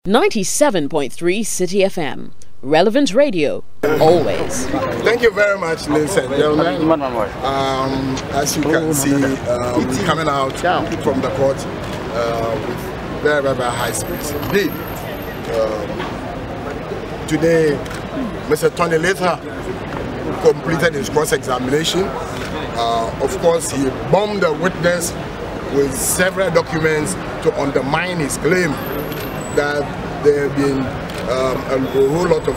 97.3 City FM. Relevant radio, always. Thank you very much, ladies and gentlemen. As you can see, coming out from the court with very, very, very high speeds. Indeed, today, Mr. Tony Letha completed his cross-examination. Of course, he bombed the witness with several documents to undermine his claim that there have been a whole lot of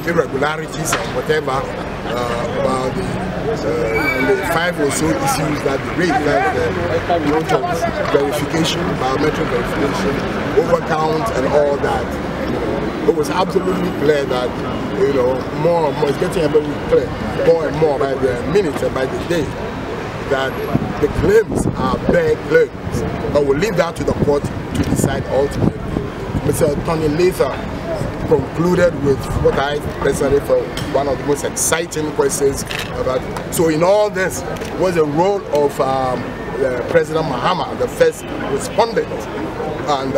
irregularities and whatever about the 5 or so issues that they raised, like the note of verification, biometric verification, overcount and all that. It was absolutely clear that, more and more, it's getting a bit clear, more and more by the minute and by the day, that the claims are bare claims. But we'll leave that to the court to decide ultimately. Mr. Tony Letha concluded with what I personally felt one of the most exciting questions about. So in all this was the role of President Mahama, the first respondent, and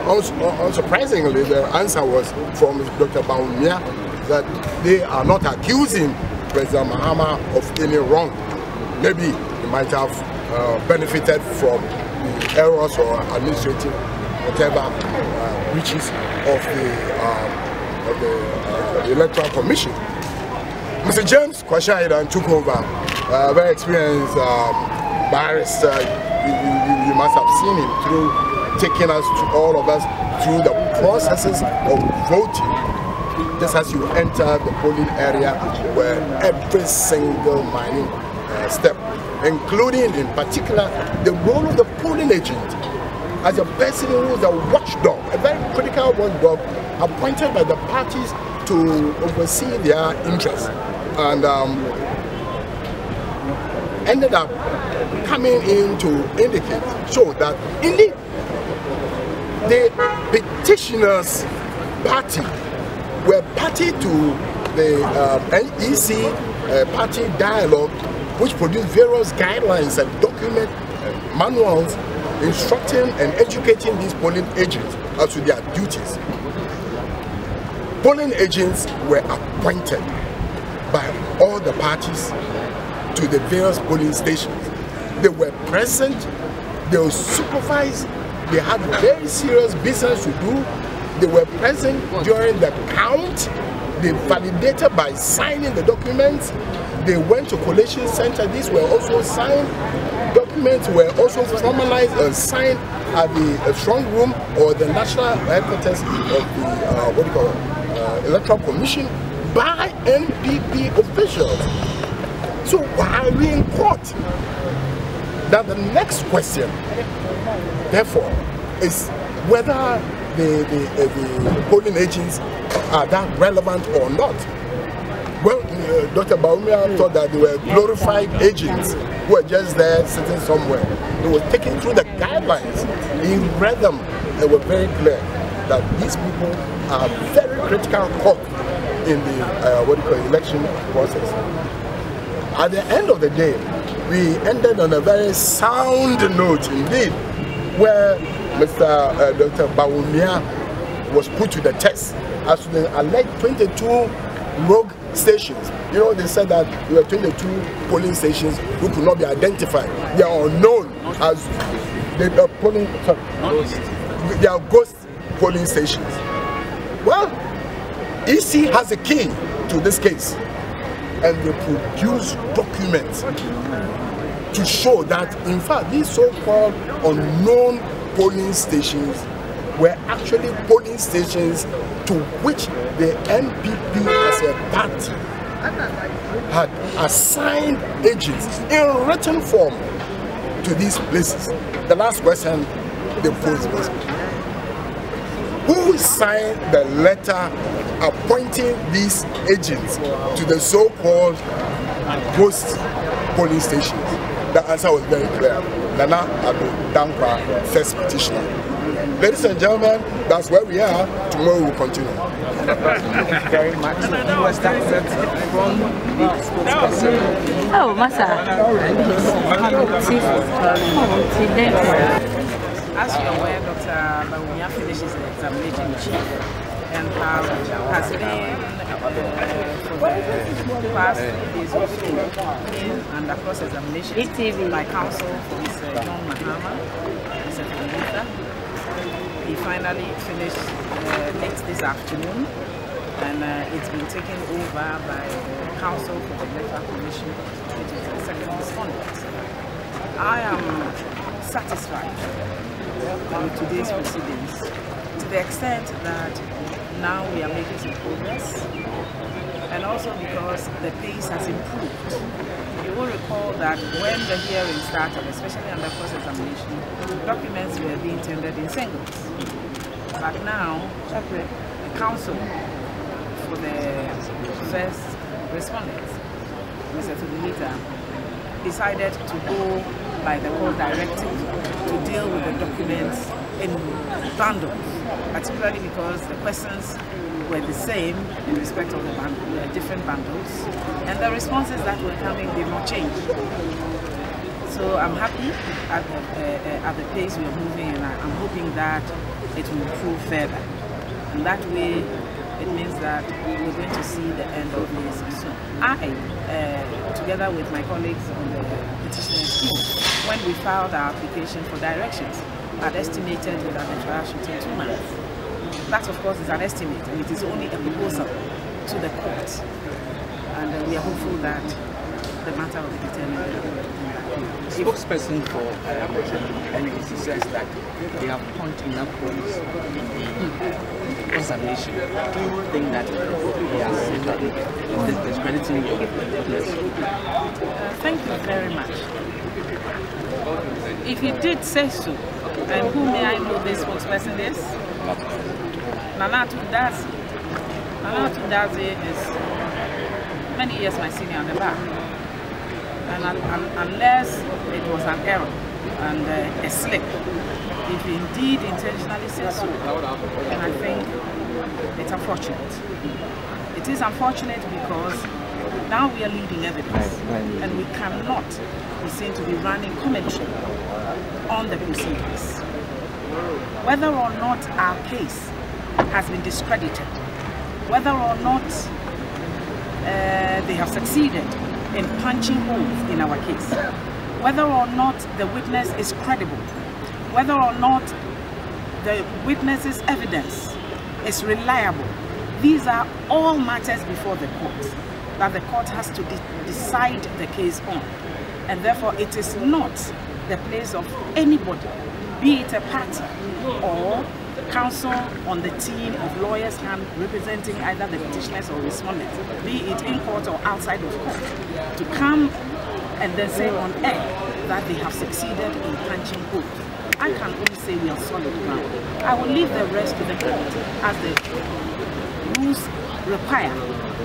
unsurprisingly the answer was from Dr. Bawumia that they are not accusing President Mahama of any wrong. Maybe he might have benefited from the errors or administrative whatever breaches of the Electoral Commission. Mr. James Kwashaidan took over, very experienced barrister. You must have seen him through taking us to all of us through the processes of voting. Just as you enter the polling area, where every single mining step, including in particular the role of the polling agent as a person who is a watchdog, a very critical watchdog appointed by the parties to oversee their interests, and ended up coming in to indicate, show that indeed the petitioners' party were party to the NEC party dialogue, which produced various guidelines and document manuals instructing and educating these polling agents as to their duties. Polling agents were appointed by all the parties to the various polling stations. They were present, they were supervised, they had very serious business to do. They were present during the count. They validated by signing the documents. They went to collation center. These were also signed. Documents were also formalized and signed at the strong room or the national headquarters of the Electoral Commission by NPP officials. So while we in court, that the next question, therefore, is whether the polling agents are that relevant or not. Well, Dr. Bawumia thought that they were glorified agents who were just there sitting somewhere. They were taken through the guidelines. He read them. They were very clear that these people are very critical cog in the election process. At the end of the day, we ended on a very sound note indeed, where Dr. Bawumia was put to the test as to the alleged 22 rogue stations. They said that there were 22 polling stations who could not be identified. They are unknown as they are ghost polling stations. Well, EC has a key to this case, and they produce documents to show that, in fact, these so-called unknown polling stations were actually polling stations to which the NPP as a party had assigned agents in written form to these places. The last question they posed was, who signed the letter appointing these agents to the so-called ghost polling stations? The answer was very clear. Nana Ado Dankwa, first petitioner. Ladies and gentlemen, that's where we are. Tomorrow we'll continue. Thank you very much. Who was that from the spokesperson? Oh, Masa. As you're aware, Dr. Bawumia finishes the examination chief and has been for the past 3 days or so under cross-examination by counsel for Mr. John Mahama, Mr. Filipita. He finally finished late this afternoon, and it's been taken over by the counsel for the Electoral Commission, which is the second respondent. I am satisfied with today's proceedings to the extent that now we are making some progress, and also because the pace has improved. You will recall that when the hearing started, especially under cross-examination, documents were being tendered in singles. But now, the counsel for the first respondent, Mr. Filipita, decided to go by the court directive to deal with the documents in bundles, particularly because the questions were the same in respect of the different bundles, and the responses that were coming did not change. So I'm happy at the pace we are moving, and I'm hoping that it will improve further. And that way, it means that we're going to see the end of this soon. I, together with my colleagues on the petitioner's team, when we filed our application for directions, had estimated that the trial should take 2 months. That, of course, is an estimate, and it is only a proposal to the court. And we are hopeful that the matter will be determined. The spokesperson for NDC says that they have punched enough holes in the examination. Do you think that they are discrediting your witness? Thank you very much. If he did say so, and who may I know this spokesperson is? Nana Tundazi. Nana Tundazi is many years my senior on the bar. And unless it was an error and a slip, if he indeed intentionally said so, then I think it's unfortunate. It is unfortunate because now we are leading evidence, and we cannot be seen to be running commentary on the proceedings. Whether or not our case has been discredited, whether or not they have succeeded in punching holes in our case, whether or not the witness is credible, whether or not the witness's evidence is reliable, these are all matters before the court that the court has to decide the case on. And therefore it is not the place of anybody, be it a party or counsel on the team of lawyers representing either the petitioners or respondents, be it in court or outside of court, to come and then say on air that they have succeeded in punching holes. I can only say we are solid ground. I will leave the rest to the court as the rules require,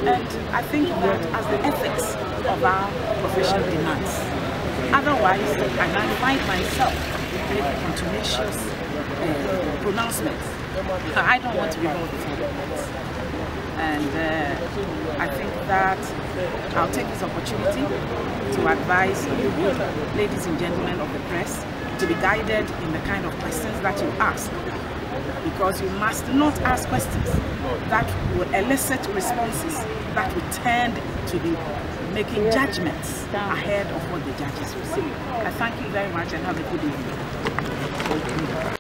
and I think that as the ethics of our profession demands. Otherwise, I might find myself making contumacious pronouncements. I don't want to be wrong before the courts. And I think that I'll take this opportunity to advise you, ladies and gentlemen of the press, to be guided in the kind of questions that you ask. Because you must not ask questions that will elicit responses that will tend to be making judgments ahead of what the judges will say. I thank you very much and have a good evening.